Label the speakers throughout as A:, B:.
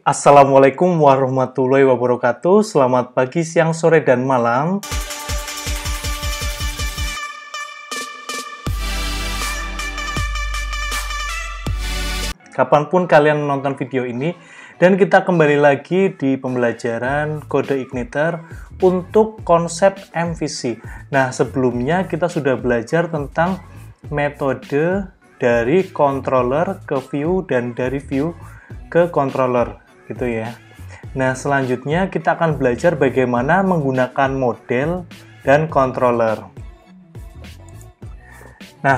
A: Assalamualaikum warahmatullahi wabarakatuh. Selamat pagi, siang, sore, dan malam. Kapanpun kalian menonton video ini, dan kita kembali lagi di pembelajaran kode igniter untuk konsep MVC. Nah, sebelumnya kita sudah belajar tentang metode dari controller ke view dan dari view ke controller, gitu ya. Nah, selanjutnya kita akan belajar bagaimana menggunakan model dan controller. Nah,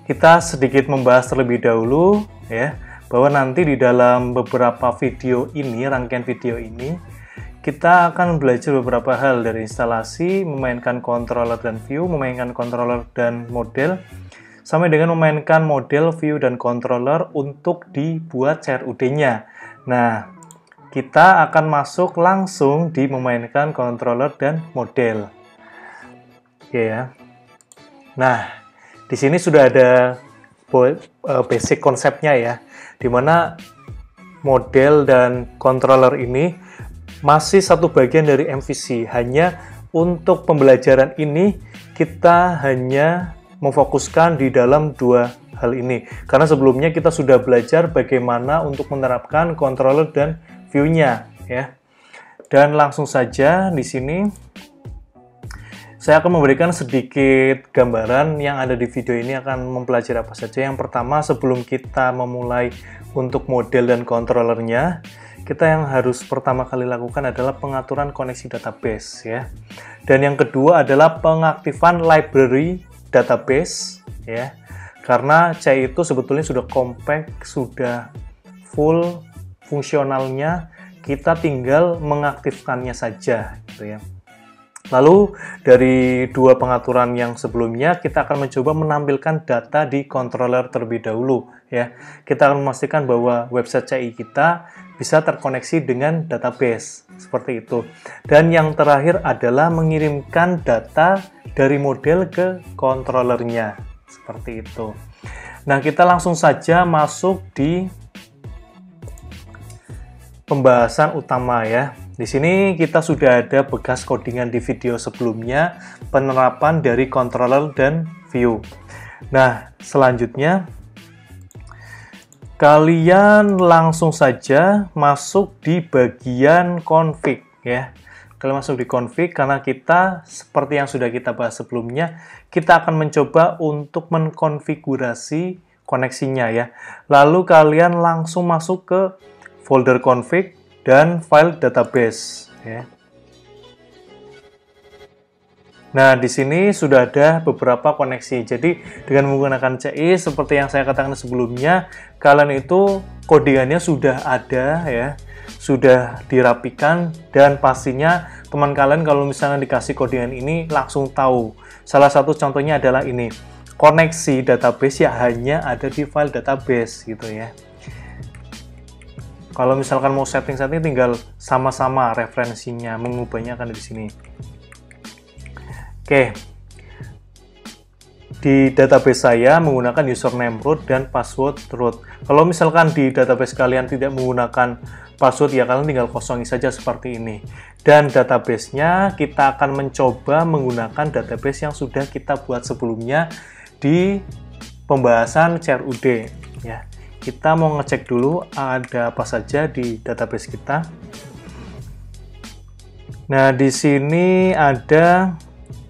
A: kita sedikit membahas terlebih dahulu ya, bahwa nanti di dalam beberapa video ini, rangkaian video ini, kita akan belajar beberapa hal dari instalasi, memainkan controller dan view, memainkan controller dan model, sampai dengan memainkan model, view, dan controller untuk dibuat CRUD-nya. Nah, kita akan masuk langsung di memainkan controller dan model. Oke ya. Nah, di sini sudah ada basic konsepnya ya, dimana model dan controller ini masih satu bagian dari MVC. Hanya untuk pembelajaran ini kita hanya memfokuskan di dalam dua hal ini, karena sebelumnya kita sudah belajar bagaimana untuk menerapkan controller dan view-nya ya. Dan langsung saja di sini saya akan memberikan sedikit gambaran yang ada di video ini akan mempelajari apa saja. Yang pertama, sebelum kita memulai untuk model dan controllernya, kita yang harus pertama kali lakukan adalah pengaturan koneksi database ya. Dan yang kedua adalah pengaktifan library database ya. Karena C itu sebetulnya sudah compact, sudah full fungsionalnya, kita tinggal mengaktifkannya saja gitu ya. Lalu dari dua pengaturan yang sebelumnya, kita akan mencoba menampilkan data di controller terlebih dahulu ya. Kita akan memastikan bahwa website CI kita bisa terkoneksi dengan database seperti itu. Dan yang terakhir adalah mengirimkan data dari model ke controllernya seperti itu. Nah, kita langsung saja masuk di pembahasan utama ya. Di sini kita sudah ada bekas codingan di video sebelumnya, penerapan dari controller dan view. Nah, selanjutnya kalian langsung saja masuk di bagian config ya. Kalian masuk di config karena kita seperti yang sudah kita bahas sebelumnya, kita akan mencoba untuk mengkonfigurasi koneksinya ya. Lalu kalian langsung masuk ke folder config dan file database ya. Nah, di sini sudah ada beberapa koneksi. Jadi dengan menggunakan CI seperti yang saya katakan sebelumnya, kalian itu codingannya sudah ada ya, sudah dirapikan, dan pastinya teman kalian kalau misalnya dikasih codingan ini langsung tahu. Salah satu contohnya adalah ini, koneksi database ya hanya ada di file database gitu ya. Kalau misalkan mau setting-setting, tinggal sama-sama referensinya, mengubahnya akan di sini. Oke, di database saya menggunakan username root dan password root. Kalau misalkan di database kalian tidak menggunakan password, ya kalian tinggal kosongi saja seperti ini. Dan database-nya kita akan mencoba menggunakan database yang sudah kita buat sebelumnya di pembahasan CRUD ya. Kita mau ngecek dulu ada apa saja di database kita. Nah, di sini ada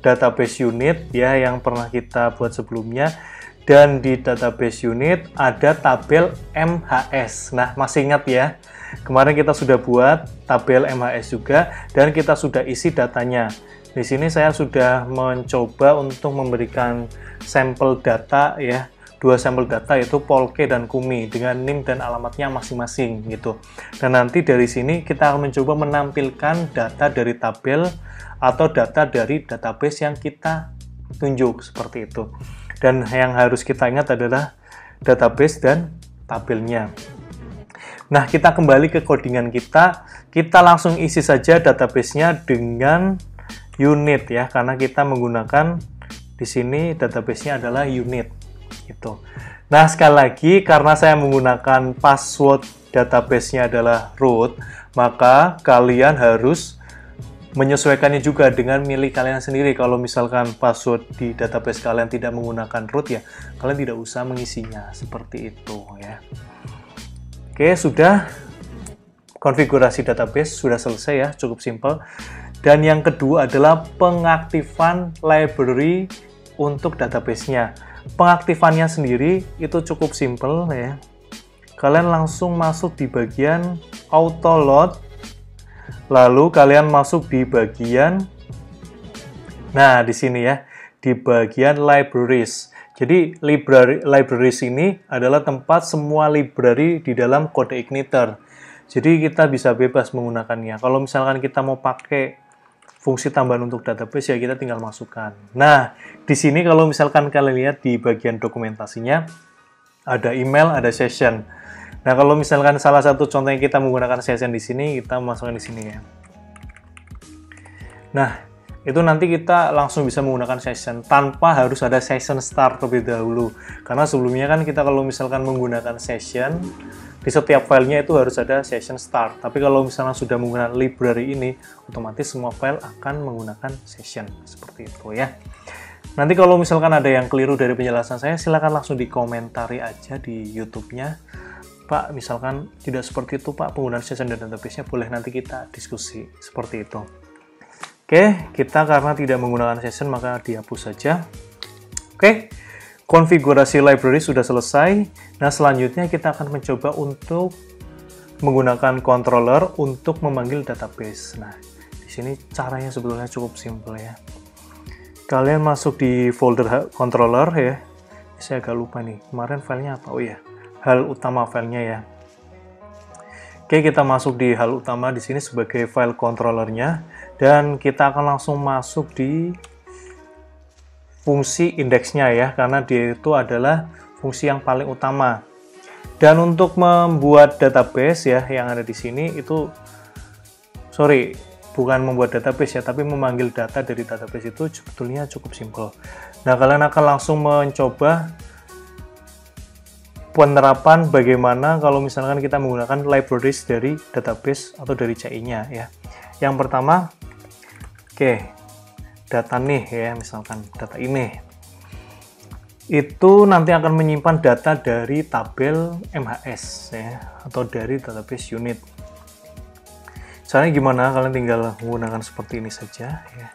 A: database unit ya yang pernah kita buat sebelumnya, dan di database unit ada tabel MHS. Nah, masih ingat ya, kemarin kita sudah buat tabel MHS juga dan kita sudah isi datanya. Di sini saya sudah mencoba untuk memberikan sampel data ya. Dua sampel data yaitu Polke dan Kumi dengan NIM dan alamatnya masing-masing gitu. Dan nanti dari sini kita akan mencoba menampilkan data dari tabel atau data dari database yang kita tunjuk seperti itu. Dan yang harus kita ingat adalah database dan tabelnya. Nah, kita kembali ke codingan kita. Kita langsung isi saja database-nya dengan unit ya, karena kita menggunakan di sini database-nya adalah unit. gitu. Nah, sekali lagi karena saya menggunakan password database-nya adalah root, maka kalian harus menyesuaikannya juga dengan milik kalian sendiri. Kalau misalkan password di database kalian tidak menggunakan root, ya kalian tidak usah mengisinya, seperti itu ya. Oke, sudah. Konfigurasi database sudah selesai ya, cukup simpel. Dan yang kedua adalah pengaktifan library untuk database-nya. Pengaktifannya sendiri itu cukup simpel ya. Kalian langsung masuk di bagian auto load, lalu kalian masuk di bagian, nah di sini ya, di bagian libraries. Jadi libraries ini adalah tempat semua library di dalam kode igniter. Jadi kita bisa bebas menggunakannya. Kalau misalkan kita mau pakai fungsi tambahan untuk database, ya kita tinggal masukkan. Nah, di sini kalau misalkan kalian lihat di bagian dokumentasinya, ada email, ada session. Nah, kalau misalkan salah satu contohnya kita menggunakan session di sini, kita masukkan di sini ya. Nah, itu nanti kita langsung bisa menggunakan session tanpa harus ada session start terlebih dahulu. Karena sebelumnya kan kita kalau misalkan menggunakan session, di setiap filenya itu harus ada session start. Tapi kalau misalnya sudah menggunakan library ini, otomatis semua file akan menggunakan session. Seperti itu ya. Nanti kalau misalkan ada yang keliru dari penjelasan saya, silakan langsung dikomentari aja di YouTube-nya. Pak, misalkan tidak seperti itu Pak, penggunaan session dan database-nya, boleh nanti kita diskusi. Seperti itu. Oke, kita karena tidak menggunakan session, maka dihapus saja. Oke. Konfigurasi library sudah selesai. Nah, selanjutnya kita akan mencoba untuk menggunakan controller untuk memanggil database. Nah, di sini caranya sebetulnya cukup simpel ya. Kalian masuk di folder controller ya. Saya agak lupa nih, kemarin filenya apa? Oh iya, hal utama filenya ya. Oke, kita masuk di hal utama di sini sebagai file controllernya, dan kita akan langsung masuk di fungsi indeksnya ya, karena dia itu adalah fungsi yang paling utama. Dan untuk membuat database ya, yang ada di sini itu, bukan membuat database ya, tapi memanggil data dari database itu sebetulnya cukup simpel. Nah, kalian akan langsung mencoba penerapan bagaimana kalau misalkan kita menggunakan libraries dari database atau dari CI-nya ya. Yang pertama, oke, data nih ya, misalkan data ini itu nanti akan menyimpan data dari tabel MHS ya, atau dari database unit. Caranya gimana? Kalian tinggal menggunakan seperti ini saja ya.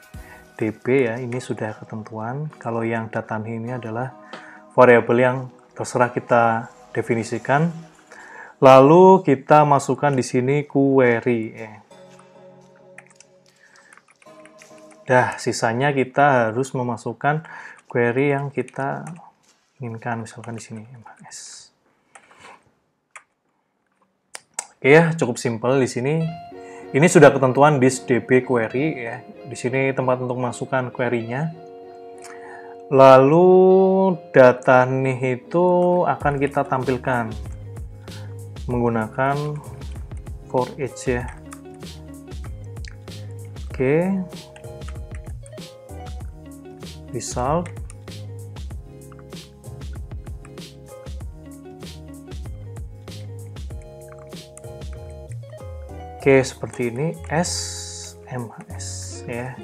A: DB ya, ini sudah ketentuan. Kalau yang data ini adalah variabel yang terserah kita definisikan. Lalu kita masukkan di sini query ya. Dah, sisanya kita harus memasukkan query yang kita inginkan, misalkan di sini MHS. Oke ya, cukup simpel di sini. Ini sudah ketentuan this DB query ya. Di sini tempat untuk masukkan query-nya. Lalu data nih itu akan kita tampilkan menggunakan for each ya. Oke. Result. Oke, seperti ini SMHS ya.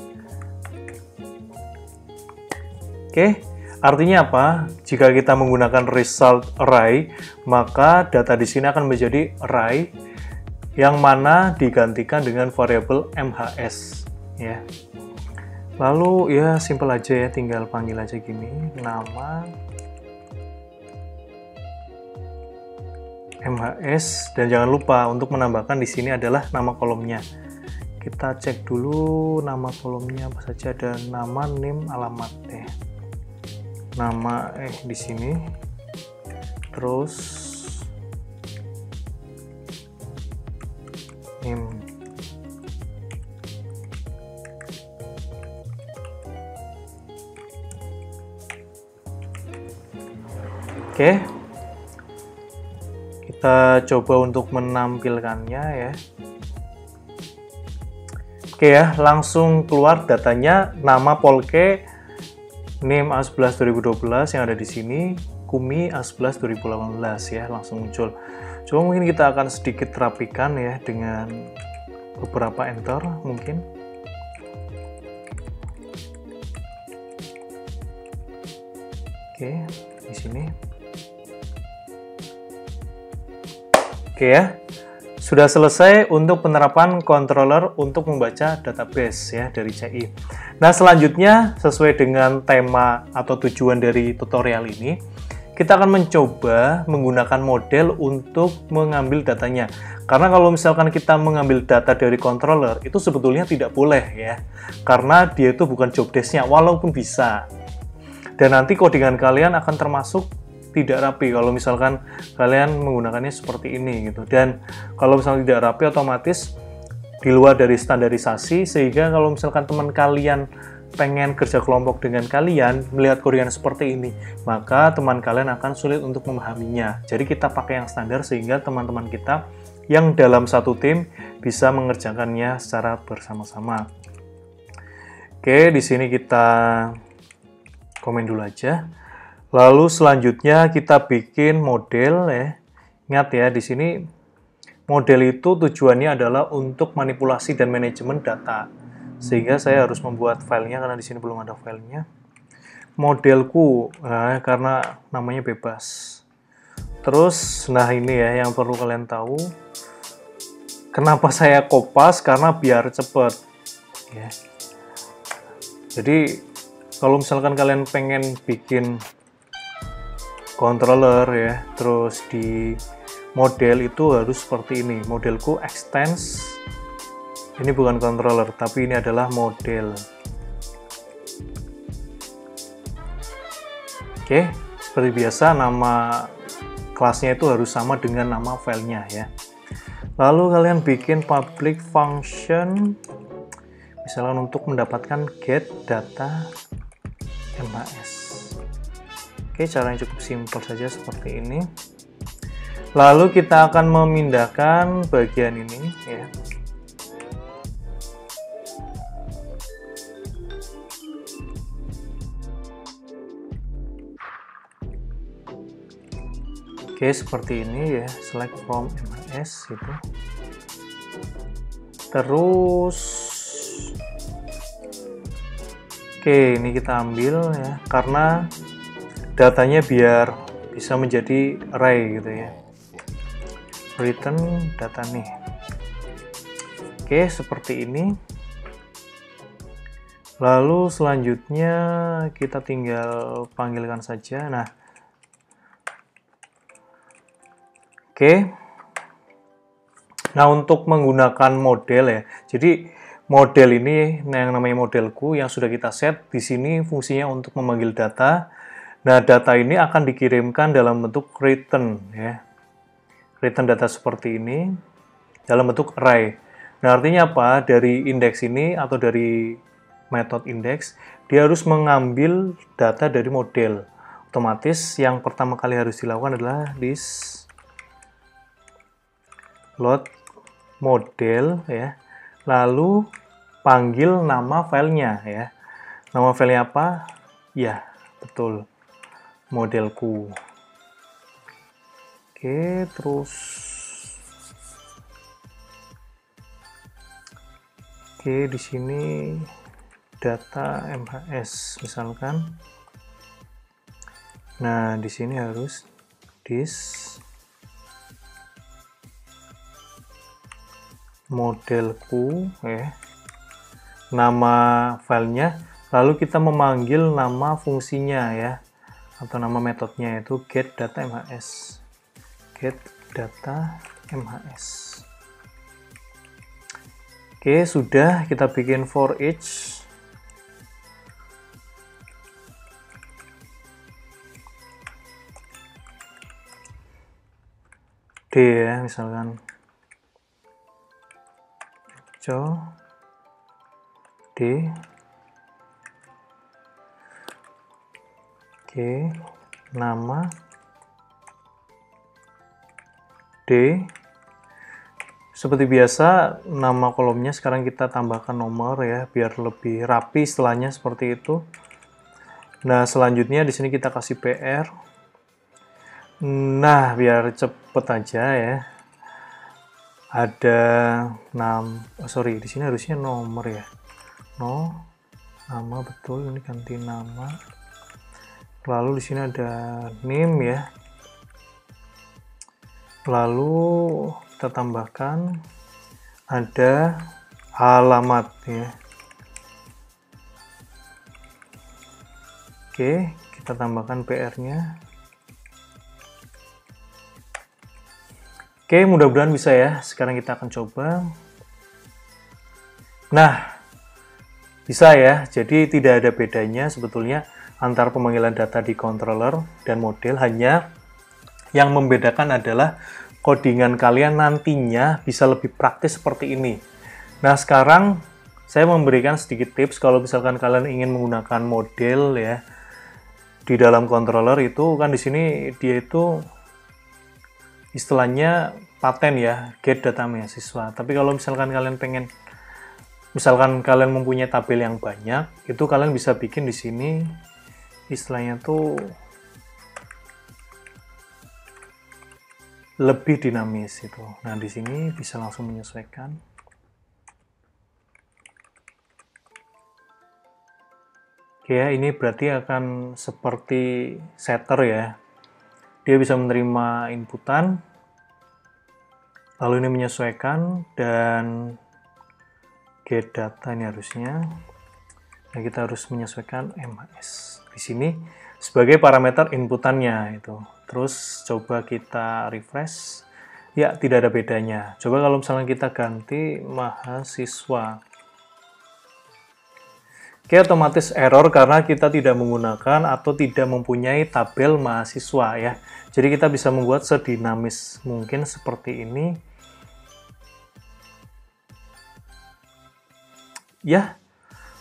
A: Oke, artinya apa? Jika kita menggunakan result array, maka data di sini akan menjadi array yang mana digantikan dengan variabel MHS ya. Lalu ya simple aja ya, tinggal panggil aja gini, nama MHS, dan jangan lupa untuk menambahkan di sini adalah nama kolomnya. Kita cek dulu nama kolomnya apa saja, ada nama, name, alamat deh. Nama di sini. Terus name. Oke, kita coba untuk menampilkannya ya. Oke ya, langsung keluar datanya, nama Polke, name A11 2012 yang ada di sini, Kumi A11 2018 ya, langsung muncul. Coba mungkin kita akan sedikit rapikan ya dengan beberapa enter mungkin. Oke, di sini. Oke ya. Sudah selesai untuk penerapan controller untuk membaca database ya dari CI. Nah, selanjutnya sesuai dengan tema atau tujuan dari tutorial ini, kita akan mencoba menggunakan model untuk mengambil datanya. Karena kalau misalkan kita mengambil data dari controller, itu sebetulnya tidak boleh ya. Karena dia itu bukan job desk-nya, walaupun bisa. Dan nanti codingan kalian akan termasuk tidak rapi kalau misalkan kalian menggunakannya seperti ini gitu. Dan kalau misalnya tidak rapi, otomatis di luar dari standarisasi, sehingga kalau misalkan teman kalian pengen kerja kelompok dengan kalian melihat codingan seperti ini, maka teman kalian akan sulit untuk memahaminya. Jadi kita pakai yang standar sehingga teman-teman kita yang dalam satu tim bisa mengerjakannya secara bersama-sama. Oke, di sini kita komen dulu aja. Lalu selanjutnya kita bikin model ya. Ingat ya, di sini model itu tujuannya adalah untuk manipulasi dan manajemen data. Sehingga saya harus membuat filenya karena di sini belum ada filenya. Modelku, karena namanya bebas. Terus, nah ini ya yang perlu kalian tahu. Kenapa saya kopas? Karena biar cepet. Ya. Jadi kalau misalkan kalian pengen bikin controller ya, terus di model itu harus seperti ini. Modelku extends, ini bukan controller tapi ini adalah model. Oke, seperti biasa nama kelasnya itu harus sama dengan nama filenya ya. Lalu kalian bikin public function misalnya untuk mendapatkan get data MHS. Oke, caranya cukup simpel saja seperti ini. Lalu kita akan memindahkan bagian ini ya. Oke, seperti ini ya, select from MHS gitu. Terus oke, ini kita ambil ya, karena datanya biar bisa menjadi array gitu ya. Return data nih. Oke, seperti ini. Lalu selanjutnya kita tinggal panggilkan saja. Nah, oke. Nah, untuk menggunakan model ya. Jadi model ini, nah yang namanya modelku yang sudah kita set di sini fungsinya untuk memanggil data. Nah, data ini akan dikirimkan dalam bentuk return ya. Return data seperti ini dalam bentuk array. Nah, artinya apa? Dari indeks ini atau dari metode indeks, dia harus mengambil data dari model. Otomatis yang pertama kali harus dilakukan adalah this load model ya. Lalu panggil nama filenya ya. Nama filenya apa? Ya, betul. Modelku. Oke, terus oke, di sini data MHS misalkan. Nah, di sini harus this modelku ya. Nama filenya, lalu kita memanggil nama fungsinya ya, atau nama metodenya itu get data MHS. Get data MHS. Oke, sudah kita bikin for each. D ya, misalkan D. Oke, nama D. Seperti biasa, nama kolomnya sekarang kita tambahkan nomor ya, biar lebih rapi istilahnya seperti itu. Nah, selanjutnya di sini kita kasih PR. Nah, biar cepet aja ya. Ada di sini harusnya nomor ya. Nama betul, ini ganti nama. Lalu di sini ada name ya. Lalu kita tambahkan ada alamat ya. Oke, kita tambahkan PR-nya. Oke, mudah-mudahan bisa ya. Sekarang kita akan coba. Nah, bisa ya. Jadi tidak ada bedanya sebetulnya antara pemanggilan data di controller dan model, hanya yang membedakan adalah codingan kalian nantinya bisa lebih praktis seperti ini. Nah, sekarang saya memberikan sedikit tips kalau misalkan kalian ingin menggunakan model ya di dalam controller itu kan di sini dia itu istilahnya paten ya, get data mahasiswa. Tapi kalau misalkan kalian mempunyai tabel yang banyak, itu kalian bisa bikin di sini istilahnya tuh lebih dinamis itu. Nah, di sini bisa langsung menyesuaikan. Oke ya, ini berarti akan seperti setter ya. Dia bisa menerima inputan, lalu ini menyesuaikan, dan get data ini harusnya. Nah, kita harus menyesuaikan MHS di sini sebagai parameter inputannya itu. Terus coba kita refresh. Ya, tidak ada bedanya. Coba kalau misalnya kita ganti mahasiswa. Oke, otomatis error karena kita tidak menggunakan atau tidak mempunyai tabel mahasiswa ya. Jadi kita bisa membuat sedinamis mungkin seperti ini. Ya,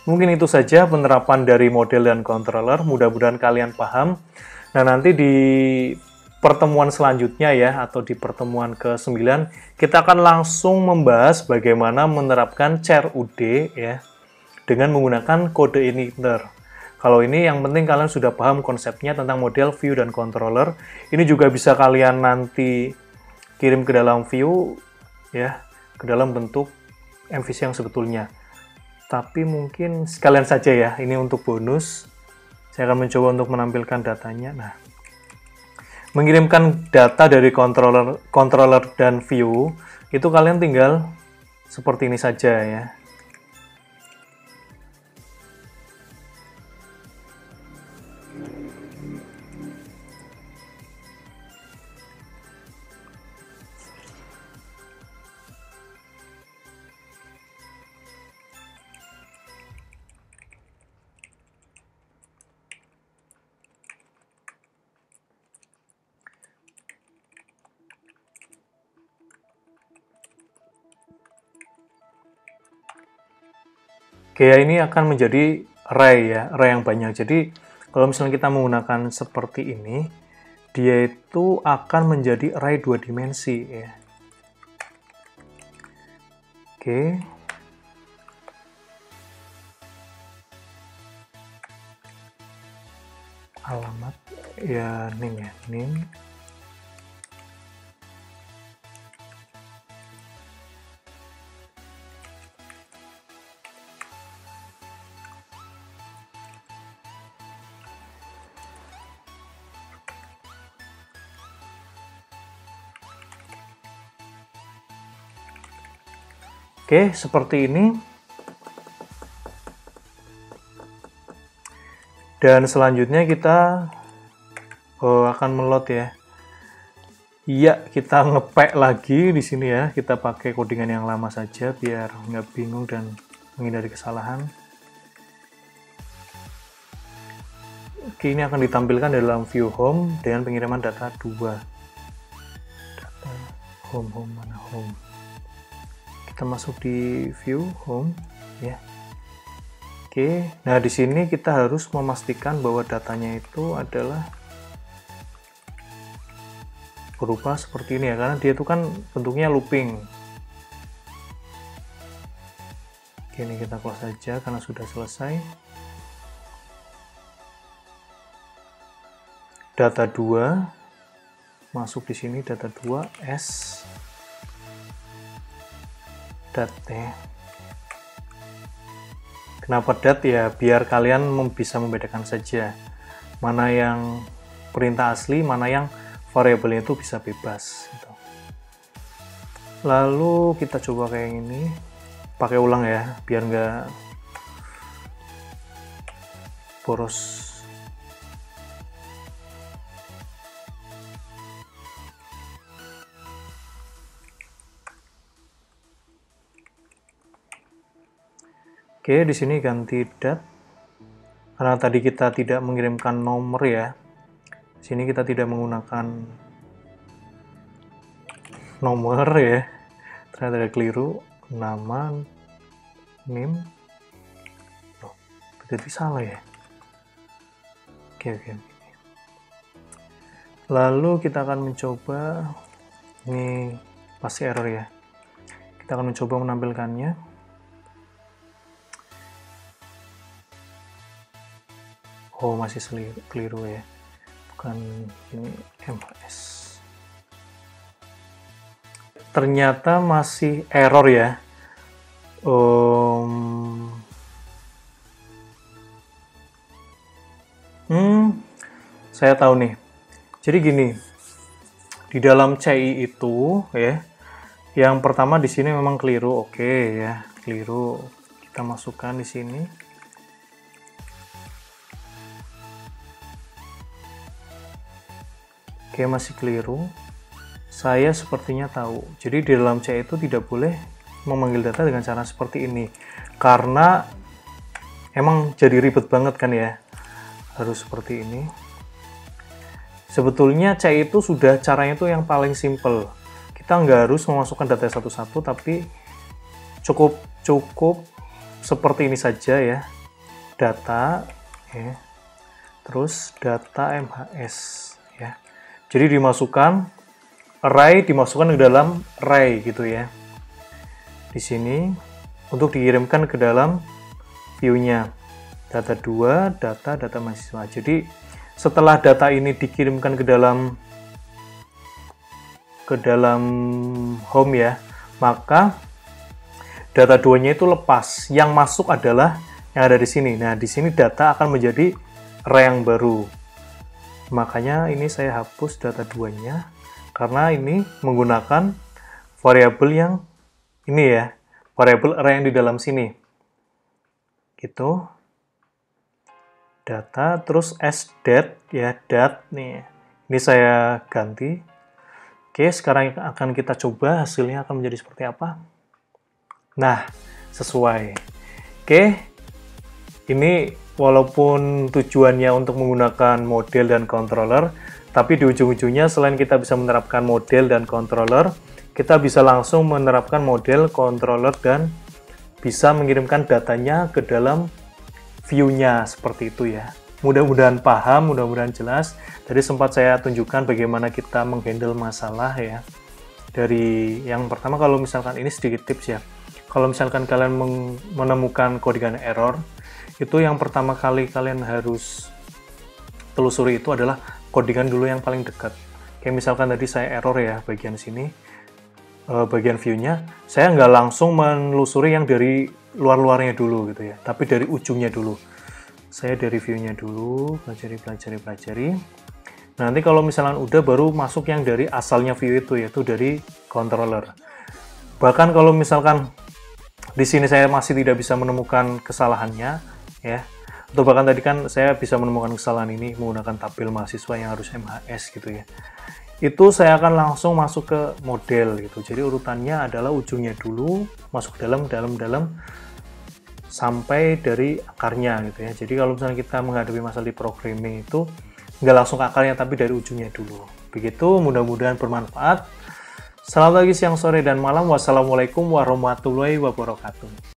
A: mungkin itu saja penerapan dari model dan controller. Mudah-mudahan kalian paham. Nah, nanti di pertemuan selanjutnya ya, atau di pertemuan ke-9, kita akan langsung membahas bagaimana menerapkan CRUD ya, dengan menggunakan kode initer. Kalau ini yang penting kalian sudah paham konsepnya tentang model, view, dan controller. Ini juga bisa kalian nanti kirim ke dalam view ya, ke dalam bentuk MVC yang sebetulnya. Tapi mungkin sekalian saja ya, ini untuk bonus. Saya akan mencoba untuk menampilkan datanya. Nah, mengirimkan data dari controller dan view, itu kalian tinggal seperti ini saja ya. Oke, ini akan menjadi array ya, array yang banyak. Jadi kalau misalnya kita menggunakan seperti ini, dia itu akan menjadi array 2 dimensi ya. Oke. Alamat ya, name ya, name. Oke, seperti ini. Dan selanjutnya kita akan meload ya. Iya, kita ngepack lagi di sini ya. Kita pakai codingan yang lama saja biar nggak bingung dan menghindari kesalahan. Oke, ini akan ditampilkan dalam view home dengan pengiriman data 2. Data home mana home. Kita masuk di view home ya. Oke, nah di sini kita harus memastikan bahwa datanya itu adalah berupa seperti ini ya, karena dia itu kan bentuknya looping. Oke, ini kita close saja karena sudah selesai. Data 2 masuk di sini data 2 s dat ya. Kenapa dat ya? Biar kalian bisa membedakan saja mana yang perintah asli, mana yang variabelnya itu bisa bebas gitu. Lalu kita coba kayak ini, pakai ulang ya biar nggak boros. Oke, di sini ganti dat. Karena tadi kita tidak mengirimkan nomor ya. Di sini kita tidak menggunakan nomor ya. Ternyata ada keliru. Nama, name. Oh, berarti salah ya. Oke. Lalu kita akan mencoba, ini pasti error ya. Kita akan mencoba menampilkannya. Oh, masih keliru ya. Bukan ini MHS. Ternyata masih error ya. Saya tahu nih. Jadi gini. Di dalam CI itu ya, yang pertama di sini memang keliru. Oke ya, keliru. Kita masukkan di sini. Oke, masih keliru. Saya sepertinya tahu. Jadi di dalam C itu tidak boleh memanggil data dengan cara seperti ini. Karena emang jadi ribet banget kan ya. Harus seperti ini. Sebetulnya C itu sudah caranya itu yang paling simple. Kita nggak harus memasukkan data satu-satu, tapi cukup seperti ini saja ya. Data, ya. Terus data MHS ya. Jadi dimasukkan array dimasukkan ke dalam array gitu ya. Di sini untuk dikirimkan ke dalam view-nya. Data 2, data mahasiswa. Jadi setelah data ini dikirimkan ke dalam home ya, maka data 2-nya itu lepas. Yang masuk adalah yang ada di sini. Nah, di sini data akan menjadi array yang baru. Makanya ini saya hapus data 2-nya karena ini menggunakan variabel yang ini ya, variabel array yang di dalam sini. Gitu. Data terus sdat ya, dat nih. Ini saya ganti. Oke, sekarang akan kita coba hasilnya akan menjadi seperti apa. Nah, sesuai. Oke. Ini walaupun tujuannya untuk menggunakan model dan controller, tapi di ujung-ujungnya selain kita bisa menerapkan model dan controller, kita bisa langsung menerapkan model, controller, dan bisa mengirimkan datanya ke dalam view-nya seperti itu ya. Mudah-mudahan paham, mudah-mudahan jelas. Tadi sempat saya tunjukkan bagaimana kita menghandle masalah ya. Dari yang pertama, kalau misalkan ini sedikit tips ya. Kalau misalkan kalian menemukan codingan error, itu yang pertama kali kalian harus telusuri itu adalah codingan dulu yang paling dekat. Kayak misalkan tadi saya error ya bagian sini, bagian view-nya, saya nggak langsung menelusuri yang dari luar-luarnya dulu gitu ya, tapi dari ujungnya dulu. Saya dari view-nya dulu, pelajari. Nanti kalau misalkan udah, baru masuk yang dari asalnya view itu, yaitu dari controller. Bahkan kalau misalkan di sini saya masih tidak bisa menemukan kesalahannya, ya, atau bahkan tadi kan saya bisa menemukan kesalahan ini menggunakan tabel mahasiswa yang harus MHS gitu ya, itu saya akan langsung masuk ke model gitu. Jadi urutannya adalah ujungnya dulu, masuk dalam sampai dari akarnya gitu ya. Jadi kalau misalnya kita menghadapi masalah di programming itu nggak langsung ke akarnya, tapi dari ujungnya dulu. Begitu, mudah-mudahan bermanfaat. Selamat pagi, siang, sore, dan malam. Wassalamualaikum warahmatullahi wabarakatuh.